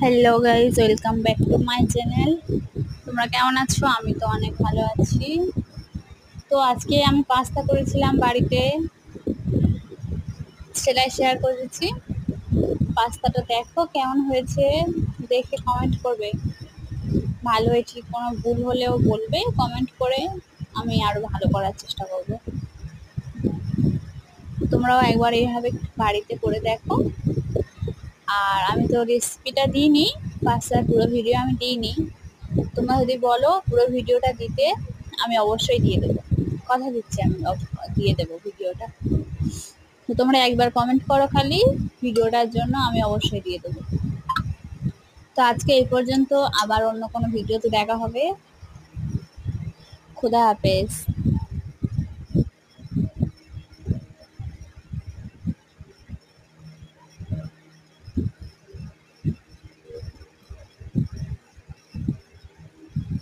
Hello guys, welcome back to my channel. তোমরা কেমন আছো? আমি তো অনেক ভালো আছি। তো আজকে আমি পাস্তা করেছিলাম বাড়িতে, সেটাই শেয়ার করেছি। পাস্তাটা দেখো কেমন হয়েছে, দেখে কমেন্ট করবে। ভালো হয়েছে, কোনো ভুল হলেও বলবে কমেন্ট করে, আমি আরো ভালো করার চেষ্টা করব। তোমরাও একবার এইভাবে বাড়িতে করে দেখো। আর আমি তো রেসিপিটা দিইনি, পাস্তার পুরো ভিডিও আমি দিইনি। তোমরা যদি বলো পুরো ভিডিওটা দিতে, আমি অবশ্যই দিয়ে দেবো, কথা দিচ্ছি, আমি দিয়ে দেবো ভিডিওটা। তো তোমরা একবার কমেন্ট করো খালি ভিডিওটার জন্য, আমি অবশ্যই দিয়ে দেবো। তো আজকে এই পর্যন্ত, আবার অন্য কোনো ভিডিওতে দেখা হবে। খুদা হাফেজ।